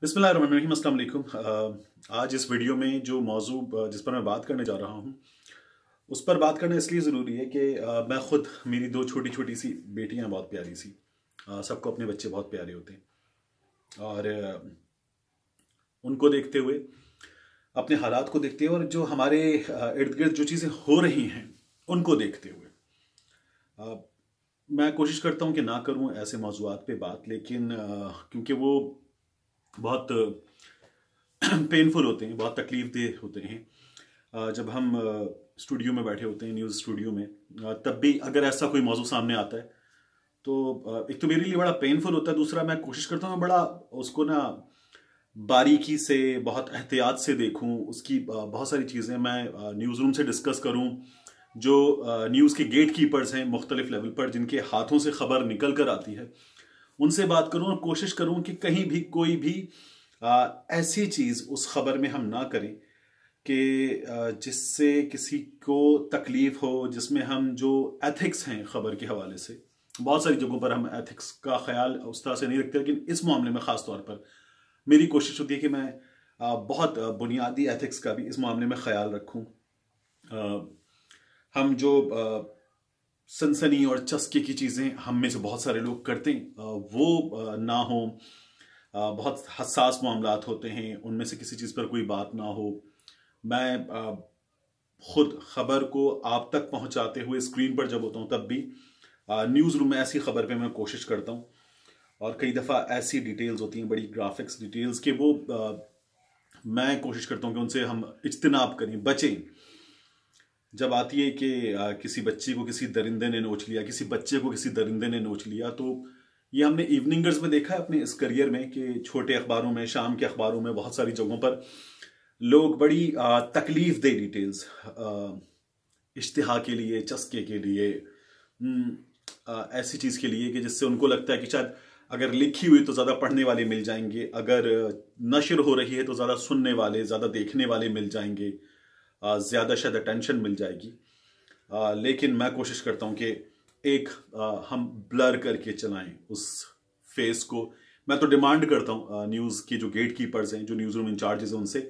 बिस्मिल्लाहिर्रहमानिर्रहीम, अस्सलाम वालेकुम। आज इस वीडियो में जो मौजू जिस पर मैं बात करने जा रहा हूँ उस पर बात करना इसलिए ज़रूरी है कि मैं खुद, मेरी दो छोटी छोटी सी बेटियाँ बहुत प्यारी सी, सबको अपने बच्चे बहुत प्यारे होते हैं और उनको देखते हुए, अपने हालात को देखते हुए और जो हमारे इर्द गिर्द जो चीज़ें हो रही हैं उनको देखते हुए मैं कोशिश करता हूँ कि ना करूँ ऐसे मौज़ूआत पे बात, लेकिन क्योंकि वो बहुत पेनफुल होते हैं, बहुत तकलीफ देह होते हैं। जब हम स्टूडियो में बैठे होते हैं, न्यूज़ स्टूडियो में, तब भी अगर ऐसा कोई मौजू सामने आता है तो एक तो मेरे लिए बड़ा पेनफुल होता है, दूसरा मैं कोशिश करता हूँ बड़ा उसको ना बारीकी से, बहुत एहतियात से देखूं, उसकी बहुत सारी चीज़ें मैं न्यूज़ रूम से डिस्कस करूं। जो न्यूज़ के गेट कीपर्स हैं मुख्तलिफ लेवल पर, जिनके हाथों से खबर निकल कर आती है, उनसे बात करूं और कोशिश करूं कि कहीं भी कोई भी ऐसी चीज़ उस खबर में हम ना करें कि जिससे किसी को तकलीफ हो, जिसमें हम जो एथिक्स हैं खबर के हवाले से, बहुत सारी जगहों पर हम एथिक्स का ख्याल उस तरह से नहीं रखते, लेकिन इस मामले में ख़ास तौर पर मेरी कोशिश होती है कि मैं बहुत बुनियादी एथिक्स का भी इस मामले में ख्याल रखूं। हम जो सनसनी और चस्के की चीज़ें हम में से बहुत सारे लोग करते हैं वो ना हो। बहुत हसास मामलात होते हैं, उनमें से किसी चीज़ पर कोई बात ना हो। मैं खुद खबर को आप तक पहुंचाते हुए स्क्रीन पर जब होता हूं तब भी न्यूज़ रूम में ऐसी खबर पे मैं कोशिश करता हूं, और कई दफ़ा ऐसी डिटेल्स होती हैं, बड़ी ग्राफिक्स डिटेल्स, के वो मैं कोशिश करता हूं कि उनसे हम इज्तिनाब करें, बचें। जब आती है कि किसी बच्ची को किसी दरिंदे ने नोच लिया, किसी बच्चे को किसी दरिंदे ने नोच लिया, तो ये हमने इवनिंगर्स में देखा है अपने इस करियर में कि छोटे अखबारों में, शाम के अखबारों में, बहुत सारी जगहों पर लोग बड़ी तकलीफ दे डिटेल्स इश्तिहा के लिए, चस्के के लिए, ऐसी चीज़ के लिए कि जिससे उनको लगता है कि शायद अगर लिखी हुई तो ज़्यादा पढ़ने वाले मिल जाएंगे, अगर नशर हो रही है तो ज़्यादा सुनने वाले, ज़्यादा देखने वाले मिल जाएंगे, ज़्यादा शायद अटेंशन मिल जाएगी। लेकिन मैं कोशिश करता हूँ कि एक हम ब्लर करके चलाएं उस फेस को। मैं तो डिमांड करता हूँ न्यूज़ के जो गेट कीपर्स हैं, जो न्यूज़ रूम इंचार्जेस हैं, उनसे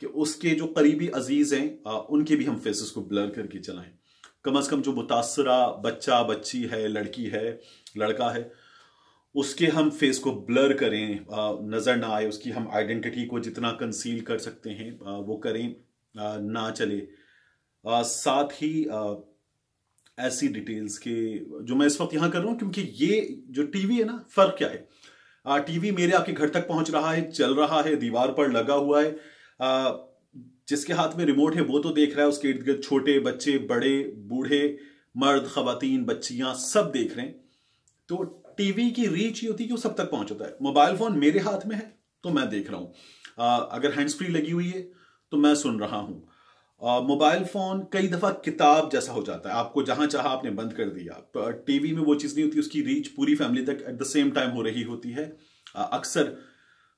कि उसके जो करीबी अजीज हैं उनके भी हम फेसेस को ब्लर करके चलाएं। कम से कम जो मुतासरा बच्चा, बच्ची है, लड़की है, लड़का है, उसके हम फेस को ब्लर करें, नज़र ना आए, उसकी हम आइडेंटिटी को जितना कंसील कर सकते हैं वो करें, ना चले। साथ ही ऐसी डिटेल्स के जो मैं इस वक्त यहाँ कर रहा हूँ, क्योंकि ये जो टीवी है ना, फर्क क्या है, टीवी मेरे आपके घर तक पहुंच रहा है, चल रहा है, दीवार पर लगा हुआ है, जिसके हाथ में रिमोट है वो तो देख रहा है, उसके इर्द गिर्द छोटे बच्चे, बड़े बूढ़े, मर्द, खवातीन, बच्चियां, सब देख रहे हैं। तो टीवी की रीच ये होती है कि वो सब तक पहुंच होता है। मोबाइल फोन मेरे हाथ में है तो मैं देख रहा हूं, अगर हैंड्स फ्री लगी हुई है तो मैं सुन रहा हूं। मोबाइल फोन कई दफा किताब जैसा हो जाता है, आपको जहां चाहा आपने बंद कर दिया। टीवी में वो चीज नहीं होती, उसकी रीच पूरी फैमिली तक एट द सेम टाइम हो रही होती है अक्सर।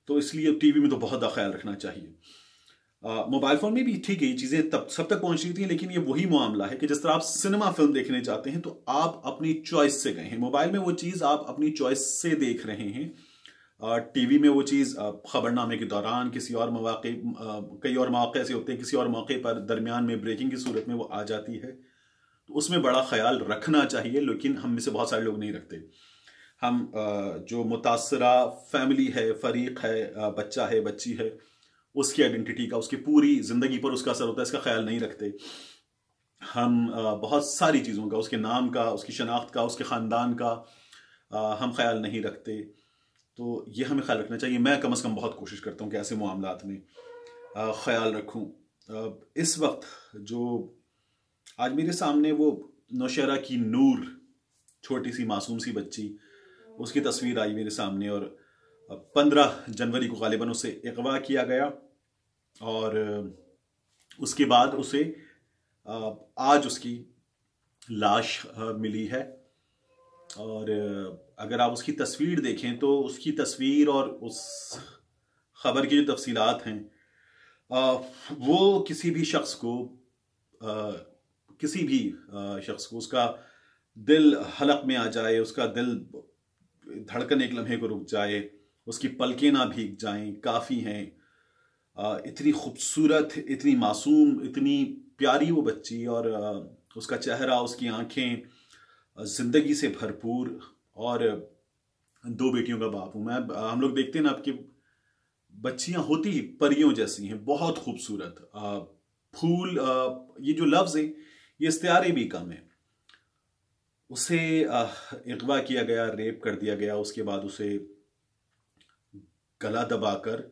तो इसलिए टीवी में तो बहुत ख्याल रखना चाहिए। मोबाइल फोन में भी ठीक है, ये चीजें तब सब तक पहुंच रही थी, लेकिन ये वही मामला है कि जिस तरह आप सिनेमा फिल्म देखने जाते हैं तो आप अपनी चॉइस से गए हैं, मोबाइल में वो चीज आप अपनी चॉइस से देख रहे हैं। टीवी में वो चीज खबरनामे के दौरान, किसी और मौके, कई और मौके ऐसे होते हैं, किसी और मौके पर दरमियान में ब्रेकिंग की सूरत में वो आ जाती है, तो उसमें बड़ा ख्याल रखना चाहिए। लेकिन हम में से बहुत सारे लोग नहीं रखते। हम जो मुतासरा फैमिली है, फरीक है, बच्चा है, बच्ची है, उसकी आइडेंटिटी का, उसकी पूरी जिंदगी पर उसका असर होता है, इसका ख्याल नहीं रखते। हम बहुत सारी चीज़ों का, उसके नाम का, उसकी शनाख्त का, उसके ख़ानदान का हम ख्याल नहीं रखते। तो ये हमें ख्याल रखना चाहिए। मैं कम से कम बहुत कोशिश करता हूँ कि ऐसे मामलात में ख्याल रखूँ। इस वक्त जो आज मेरे सामने वो नौशहरा की नूर, छोटी सी मासूम सी बच्ची, उसकी तस्वीर आई मेरे सामने, और 15 जनवरी को गालिबन उसे अगवा किया गया, और उसके बाद उसे आज उसकी लाश मिली है। और अगर आप उसकी तस्वीर देखें तो उसकी तस्वीर और उस खबर की जो तफसीलात हैं, वो किसी भी शख्स को, उसका दिल हलक में आ जाए, उसका दिल धड़कन एक लम्हे को रुक जाए, उसकी पलकें ना भीग जाएं काफ़ी हैं। इतनी खूबसूरत, इतनी मासूम, इतनी प्यारी वो बच्ची, और उसका चेहरा, उसकी आंखें जिंदगी से भरपूर। और 2 बेटियों का बाप हूं मैं। हम लोग देखते हैं ना, आपकी बच्चियां होती ही परियों जैसी हैं, बहुत खूबसूरत। फूल, ये जो लफ्ज है ये इस्तियारे भी कम है। उसे अगवा किया गया, रेप कर दिया गया, उसके बाद उसे गला दबाकर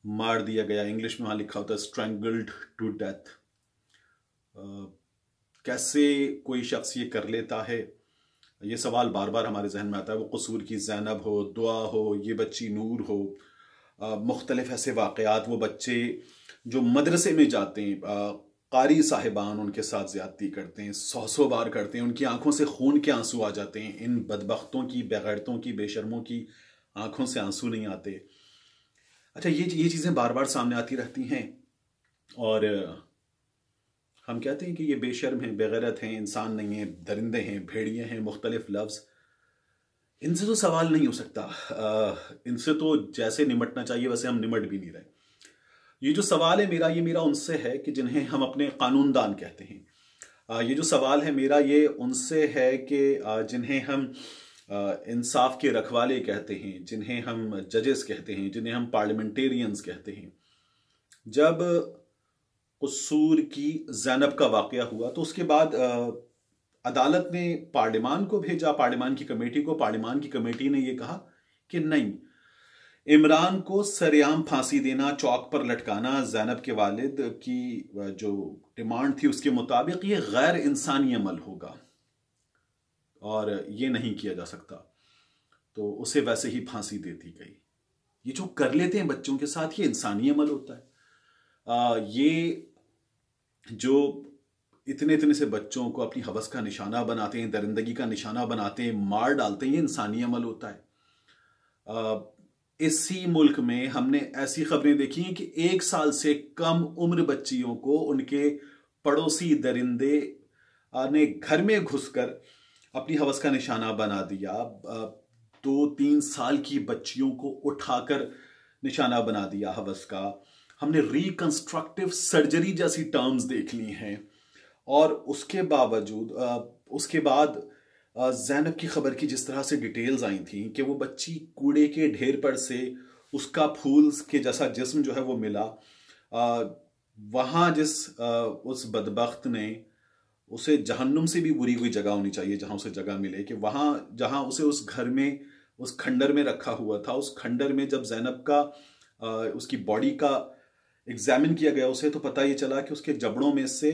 मार दिया गया। इंग्लिश में वहां लिखा होता है स्ट्रैंगल्ड टू डेथ। कैसे कोई शख्स ये कर लेता है, ये सवाल बार बार हमारे जहन में आता है। वो कसूर की ज़ैनब हो, दुआ हो, ये बच्ची नूर हो, मुख्तलिफ ऐसे वाक़यात। वो बच्चे जो मदरसे में जाते हैं, कारी साहिबान उनके साथ ज़्यादती करते हैं, 100 बार करते हैं, उनकी आंखों से खून के आंसू आ जाते हैं। इन बदबख्तों की, बेगैरतों की, बेशर्मों की आंखों से आंसू नहीं आते। अच्छा, ये चीज़ें बार बार सामने आती रहती हैं, और हम कहते हैं कि ये बेशर्म हैं, बेगैरत हैं, इंसान नहीं हैं, दरिंदे हैं, भेड़िए हैं, मुख्तलिफ लफ्ज़। इनसे तो सवाल नहीं हो सकता। इनसे तो जैसे निमटना चाहिए वैसे हम निमट भी नहीं रहे। ये जो सवाल है मेरा, ये मेरा उनसे है कि जिन्हें हम अपने कानूनदान कहते हैं। ये जो सवाल है मेरा, ये उनसे है कि जिन्हें हम इंसाफ के रखवाले कहते हैं, जिन्हें हम जजेस कहते हैं, जिन्हें हम पार्लियामेंटेरियंस कहते हैं। जब कसूर की ज़ैनब का वाक़या हुआ तो उसके बाद अदालत ने पार्लियामान को भेजा, पार्लियामान की कमेटी को। पार्लियामान की कमेटी ने यह कहा कि नहीं, इमरान को सरेआम फांसी देना, चौक पर लटकाना, ज़ैनब के वालिद की जो डिमांड थी उसके मुताबिक ये गैर इंसानी अमल होगा और ये नहीं किया जा सकता। तो उसे वैसे ही फांसी दे दी गई। ये जो कर लेते हैं बच्चों के साथ, ये इंसानी अमल होता है। ये जो इतने इतने से बच्चों को अपनी हवस का निशाना बनाते हैं, दरिंदगी का निशाना बनाते हैं, मार डालते हैं, ये इंसानी अमल होता है। इसी मुल्क में हमने ऐसी खबरें देखी हैं कि 1 साल से कम उम्र बच्चियों को उनके पड़ोसी दरिंदे ने घर में घुसकर अपनी हवस का निशाना बना दिया। 2-3 साल की बच्चियों को उठाकर निशाना बना दिया हवस का। हमने रिकंस्ट्रक्टिव सर्जरी जैसी टर्म्स देख ली हैं, और उसके बावजूद उसके बाद ज़ैनब की खबर की जिस तरह से डिटेल्स आई थी कि वो बच्ची कूड़े के ढेर पर से उसका फूल के जैसा जिस्म जो है वो मिला। वहाँ उस बदबख्त ने, उसे जहन्नुम से भी बुरी कोई जगह होनी चाहिए जहाँ उसे जगह मिले, कि वहाँ जहाँ उसे उस घर में, उस खंडर में रखा हुआ था, उस खंडर में जब ज़ैनब का उसकी बॉडी का एग्जामिन किया गया उसे, तो पता ये चला कि उसके जबड़ों में से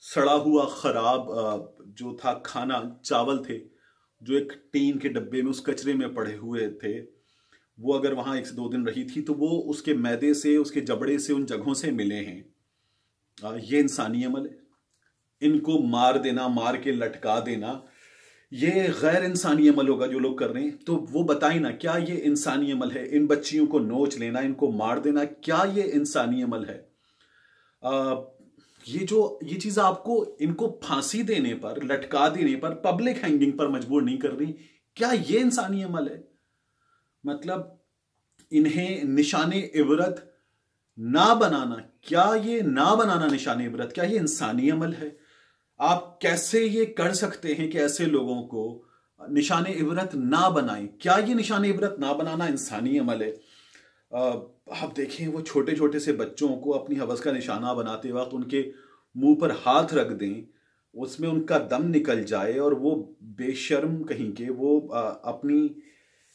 सड़ा हुआ खराब जो था खाना, चावल थे जो एक टीन के डब्बे में उस कचरे में पड़े हुए थे। वो अगर वहाँ 1 से 2 दिन रही थी तो वो उसके मैदे से, उसके जबड़े से, उन जगहों से मिले हैं। ये इंसानी अमल है। इनको मार देना, मार के लटका देना, ये गैर इंसानी अमल होगा जो लोग कर रहे हैं। तो वो बताएं ना, क्या ये इंसानी अमल है? इन बच्चियों को नोच लेना, इनको मार देना, क्या ये इंसानी अमल है? ये चीज आपको इनको फांसी देने पर, लटका देने पर, पब्लिक हैंगिंग पर मजबूर नहीं कर रही। क्या ये इंसानी अमल है? मतलब इन्हें निशाने इबरत ना बनाना, क्या ये ना बनाना निशाने इबरत, क्या ये इंसानी अमल है? आप कैसे ये कर सकते हैं कि ऐसे लोगों को निशाने इबरत ना बनाएं? क्या ये निशाने इबरत ना बनाना इंसानी अमल है? आप देखें, वो छोटे छोटे से बच्चों को अपनी हवस का निशाना बनाते वक्त उनके मुंह पर हाथ रख दें, उसमें उनका दम निकल जाए और वो बेशर्म कहीं के वो अपनी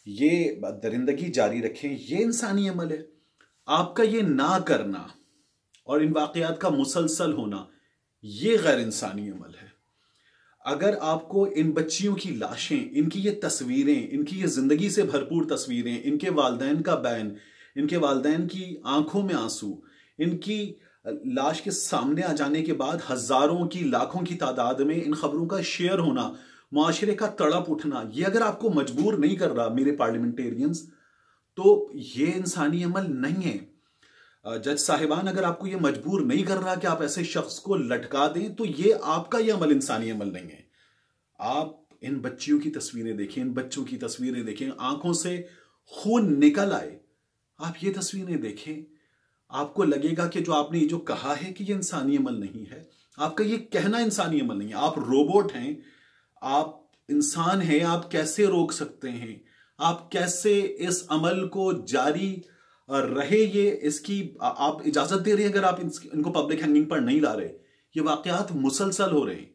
ये दरिंदगी जारी रखें, ये इंसानी अमल है? आपका ये ना करना और इन वाकयात का मुसलसल होना, ये गैर इंसानी अमल है। अगर आपको इन बच्चियों की लाशें, इनकी ये तस्वीरें, इनकी ये जिंदगी से भरपूर तस्वीरें, इनके वालिदैन का बैन, इनके वालिदैन की आंखों में आंसू, इनकी लाश के सामने आ जाने के बाद हजारों की, लाखों की तादाद में इन खबरों का शेयर होना, मुआशरे का तड़प उठना, ये अगर आपको मजबूर नहीं कर रहा मेरे पार्लियामेंटेरियंस, तो ये इंसानी अमल नहीं है। जज साहिबान, अगर आपको ये मजबूर नहीं कर रहा कि आप ऐसे शख्स को लटका दें, तो ये आपका ये अमल इंसानी अमल नहीं है। आप इन बच्चियों की तस्वीरें देखें, इन बच्चों की तस्वीरें देखें, आंखों से खून निकल आए, आप ये तस्वीरें देखें, आपको लगेगा कि जो आपने जो कहा है कि ये इंसानी अमल नहीं है, आपका ये कहना इंसानी अमल नहीं है। आप रोबोट हैं, आप इंसान हैं, आप कैसे रोक सकते हैं? आप कैसे इस अमल को जारी रहे, ये इसकी आप इजाजत दे रहे हैं? अगर आप इनको पब्लिक हैंगिंग पर नहीं ला रहे, ये वाकयात मुसलसल हो रहे हैं।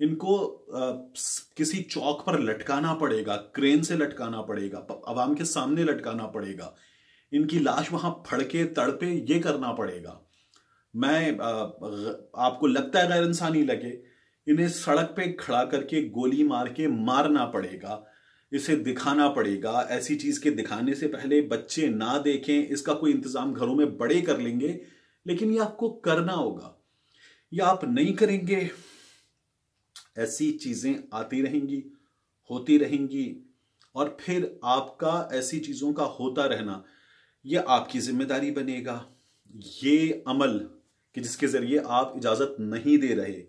इनको किसी चौक पर लटकाना पड़ेगा, क्रेन से लटकाना पड़ेगा, अवाम के सामने लटकाना पड़ेगा, इनकी लाश वहां फड़के तड़पे, ये करना पड़ेगा। मैं आपको लगता है गैर इंसानी लगे, इन्हें सड़क पे खड़ा करके गोली मार के मारना पड़ेगा, इसे दिखाना पड़ेगा। ऐसी चीज के दिखाने से पहले बच्चे ना देखें, इसका कोई इंतजाम घरों में बड़े कर लेंगे, लेकिन ये आपको करना होगा। ये आप नहीं करेंगे, ऐसी चीजें आती रहेंगी, होती रहेंगी, और फिर आपका ऐसी चीजों का होता रहना ये आपकी जिम्मेदारी बनेगा। ये अमल कि जिसके जरिए आप इजाजत नहीं दे रहे,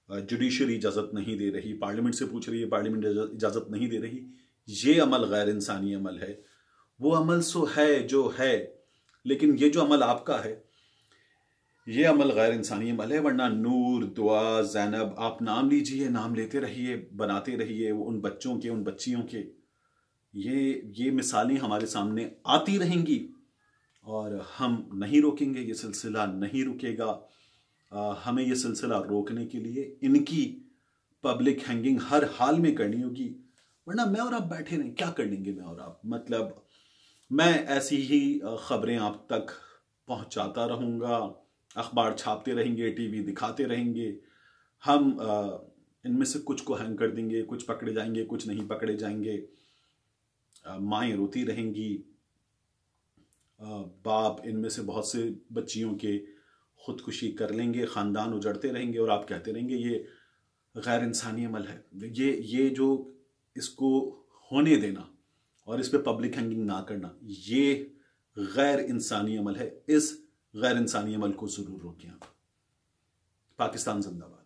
जुडिशरी इजाजत नहीं दे रही, पार्लियामेंट से पूछ रही है, पार्लियामेंट इजाजत नहीं दे रही, ये अमल गैर इंसानी अमल है। वो अमल सो है जो है, लेकिन ये जो अमल आपका है, ये अमल गैर इंसानी अमल है। वरना नूर, दुआ, ज़ैनब, आप नाम लीजिए, नाम लेते रहिए, बनाते रहिए उन बच्चों के, उन बच्चियों के। ये मिसालें हमारे सामने आती रहेंगी और हम नहीं रोकेंगे, ये सिलसिला नहीं रुकेगा। हमें ये सिलसिला रोकने के लिए इनकी पब्लिक हैंगिंग हर हाल में करनी होगी, वरना मैं और आप बैठे रहें, क्या कर लेंगे मैं और आप? मतलब मैं ऐसी ही खबरें आप तक पहुंचाता रहूंगा, अखबार छापते रहेंगे, टीवी दिखाते रहेंगे। हम इनमें से कुछ को हैंग कर देंगे, कुछ पकड़े जाएंगे, कुछ नहीं पकड़े जाएंगे। माएँ रोती रहेंगी, बाप इनमें से बहुत से बच्चियों के खुदकुशी कर लेंगे, ख़ानदान उजड़ते रहेंगे, और आप कहते रहेंगे ये गैर इंसानी अमल है। ये जो इसको होने देना और इस पे पब्लिक हैंगिंग ना करना, ये गैर इंसानी अमल है। इस गैर इंसानी अमल को ज़रूर रोकें आप। पाकिस्तान जिंदाबाद।